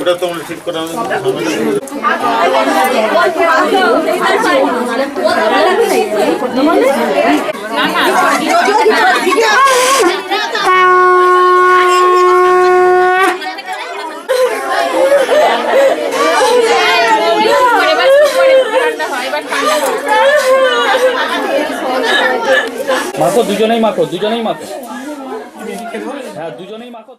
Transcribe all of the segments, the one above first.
ওটা তোমরা ঠিক করা মাখো, দুজনেই মাখো, দুজনেই মাখো। হ্যাঁ, দুজনেই মাখো।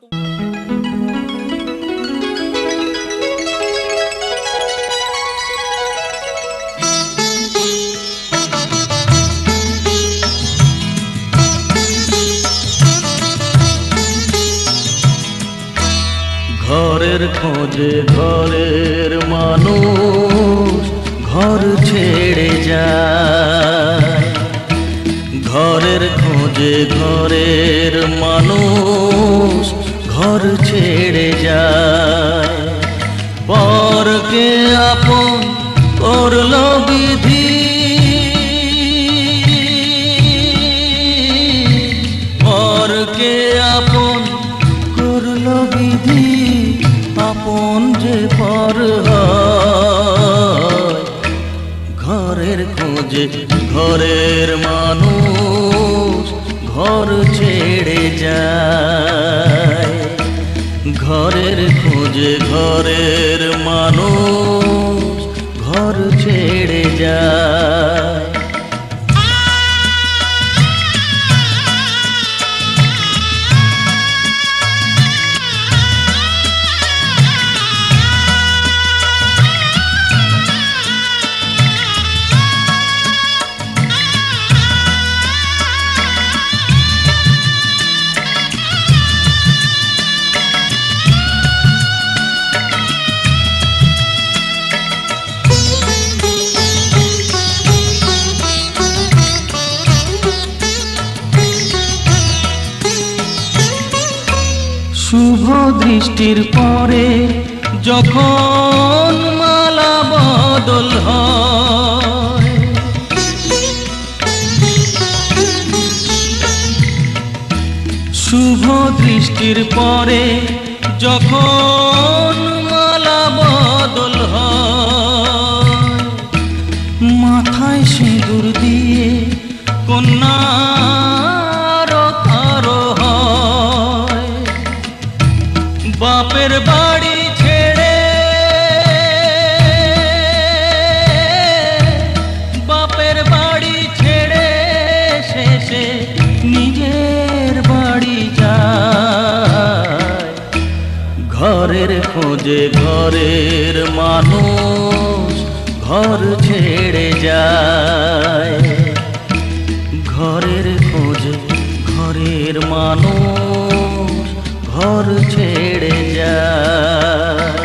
ঘরের খোঁজে ঘরের মানুষ ঘর ছেড়ে যায়, ঘরের খোঁজে ঘরের মানুষ ঘর ছেড়ে যায়। পরকে আপন করল বিধি, পরকে আপন করল বিধি, আপন যে পর হয়। ঘরের খোঁজে ঘরের মানুষ ঘর ছেড়ে যায়, ঘরের খোঁজে ঘরের মানুষ ঘর ছেড়ে যায়। শুভ দৃষ্টির পরে যখন মালা বদল হয়, শুভ দৃষ্টির পরে যখন মালা বদল হয়, মাথায় সিঁদুর দিয়ে কন্যা বাপের বাড়ি ছেড়ে, বাপের বাড়ি ছেড়ে শেষে নিজের বাড়ি যায়। ঘরের খোঁজে ঘরের মানুষ ঘর ছেড়ে যায়, ঘরের খোঁজে ঘরের মানুষ ঘর ছেড়ে যায়।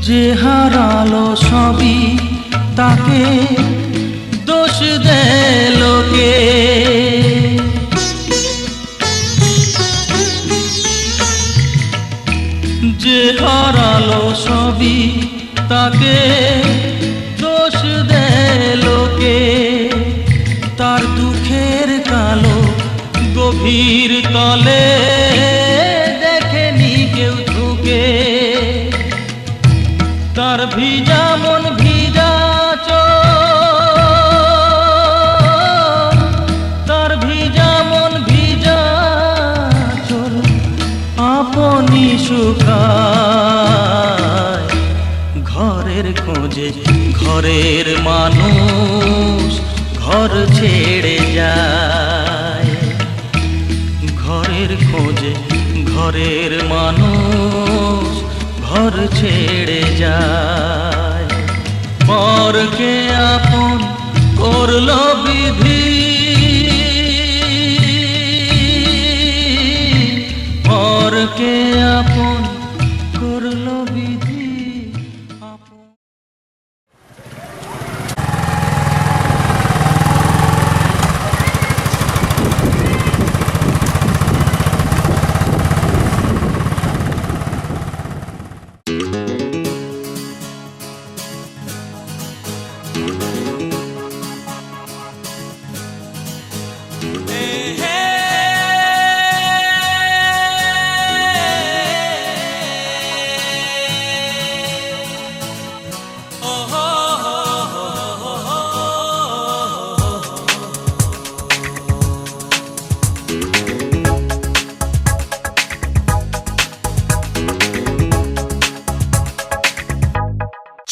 যে হারালো সবই তাকে দোষ দেয় লোকে, যে হারালো সবই তাকে দোষ দেয় লোকে। তার দুঃখের কালো গভীর তলে দেখেনি কেউ ঝুঁকে, তার ভিজা মন ভিজা চোখ, তার ভিজা মন ভিজা চোখ আপনি শুকায়। ঘরের খোঁজে ঘরের মানুষ ঘর ছেড়ে যায়, ঘরের খোঁজে ঘরের মানুষ ঘর ছেড়ে যায়। পরকে আপন করল বিধি, আমাকে আপন করলো বিধি আপন।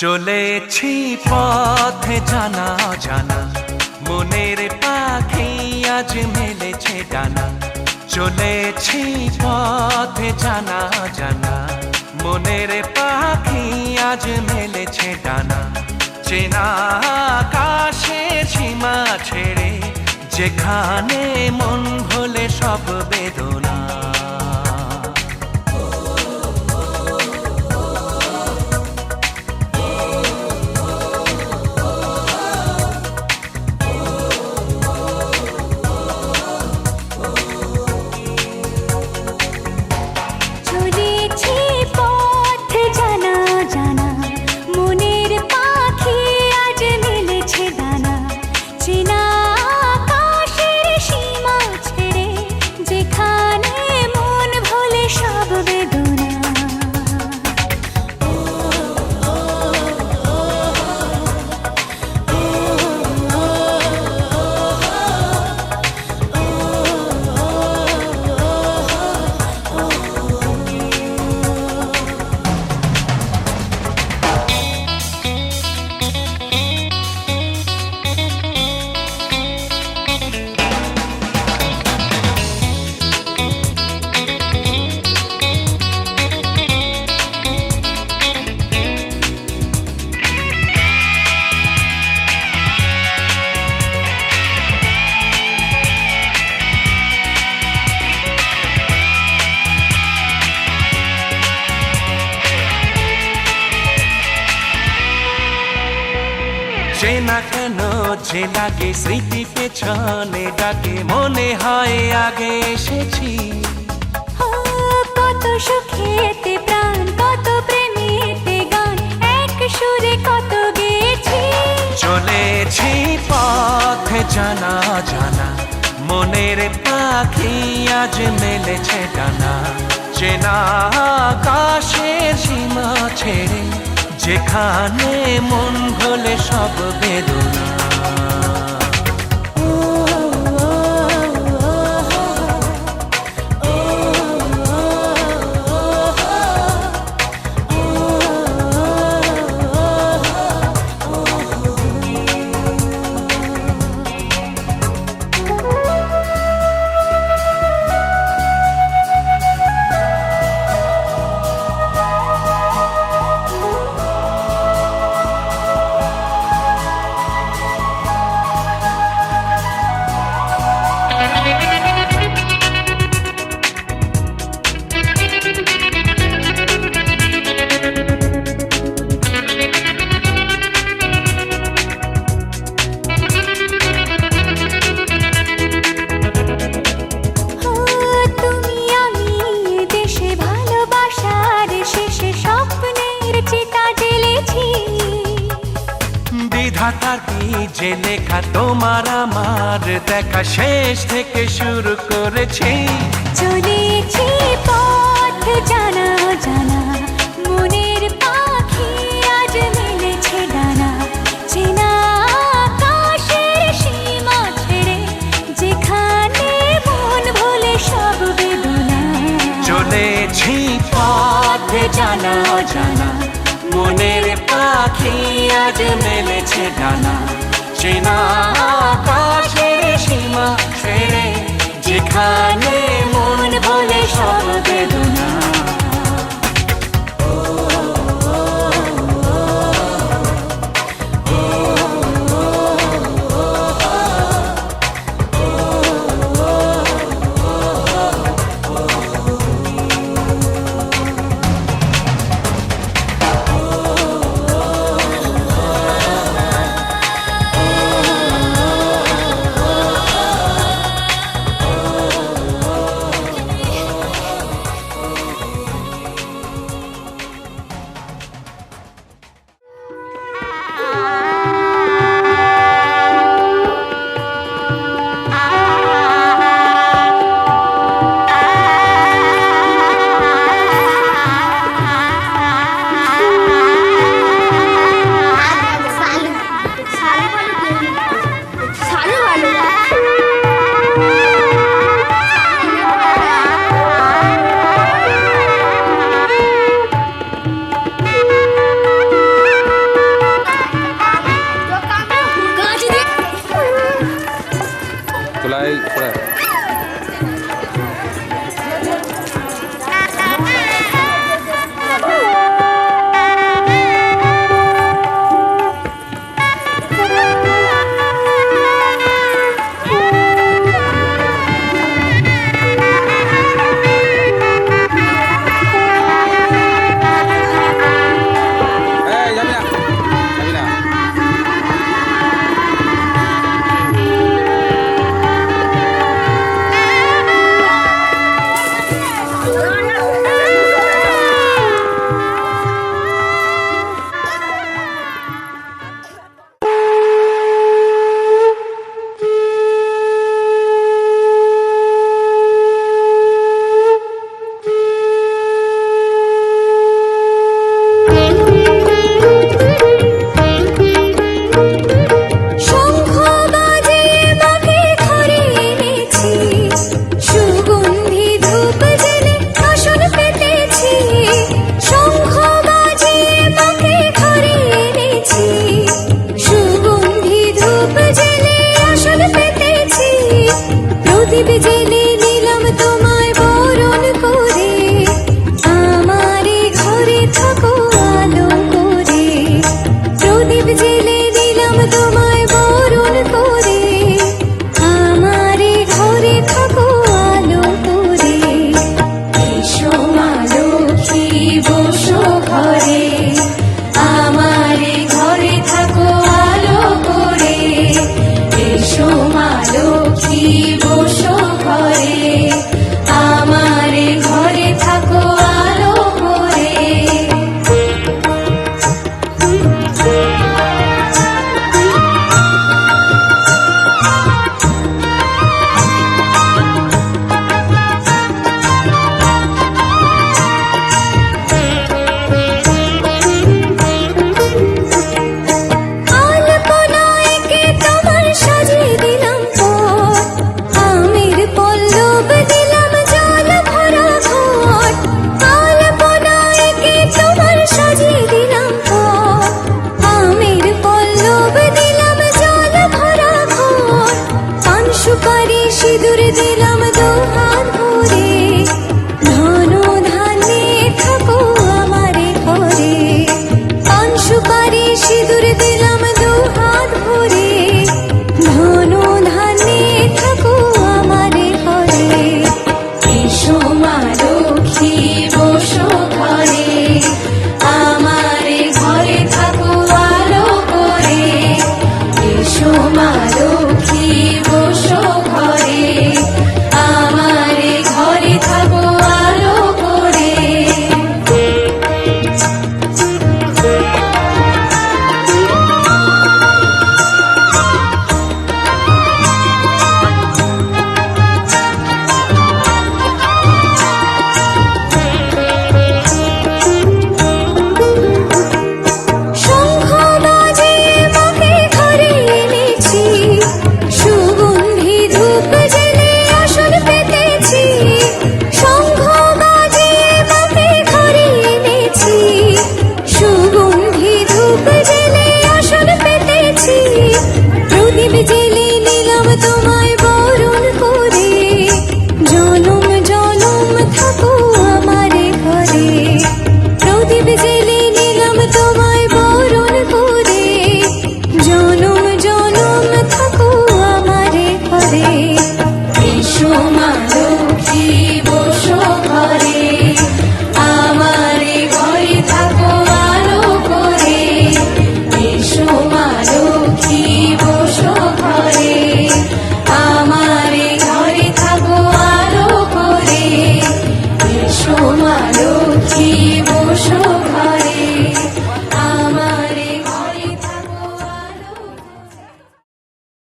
চলেছি পথে জানা জানা মনের পাখি আজ মেলেছে ডানা। চলেছি পথে জানা জানা মনের পাখি আজ মেলেছে ডানা। চেনা আকাশের সীমা ছেড়ে যেখানে মন ভোলে সব বেদনা। চেনা কেন যে লাগে স্মৃতি পেছনে ডাকে মনে হয় আগে এসেছি। কত সুখেতে প্রাণ কত প্রেমেতে গান এক সুরে কত গেছি। চলেছি পথে জানা জানা মনের পাখি আজ মেলেছে ডানা। চেনা আকাশের সীমা ছেড়ে যেখানে মন ভোলে সব বেদনা। বিধাতার যে লেখা তোমার আমার দেখা শেষ থেকে শুরু করেছি। চলেছি পথ জানা জানা মনের পাখি আজ মেলেছে ডানা। চেনা আকাশের সীমা ছেড়ে যেখানে মন ভোলে সব বেদনা। চলেছি পথ জানা জানা মনের পাখি আজ মেলেছে ডানা। চেনা আকাশের সীমা ছেড়ে যেখানে মন ভোলে সব বেদনা। খোলায় খোলায় শঙ্খ বাজিয়ে মাকে ঘরে এনেছি, সুগন্ধি ধূপ জেলে আসন পেতেছি। শঙ্খ বাজিয়ে মাকে ঘরে এনেছি, সুগন্ধি ধূপ জেলে আসন পেতেছি। প্রদীপ জেলে নিলাম তোমায় বরণ করে, আমারে ঘরে থাকো আলো করে। প্রদীপ জেলে দিলাম তোমায় বরণ করে, আমারে ঘরে থাকো আলো করে। এসো মা লক্ষ্মী বসো ঘরে, আমারে ঘরে থাকো আলো করে। এসো মা লক্ষ্মী বসো ঘরে, আমারে ঘরে থাকো আলো করে। আলপনায় এঁকে তোমার সাজিয়ে দিলাম পথ, আমের পল্লব দিলাম জল ভরা ঘট। আলপনায় এঁকে তোমার সাজিয়ে দিলাম পথ, আমের পল্লব দিলাম জল ভরা ঘট। পান সুপারি সিঁদুর দিলাম দু হাত ভরে,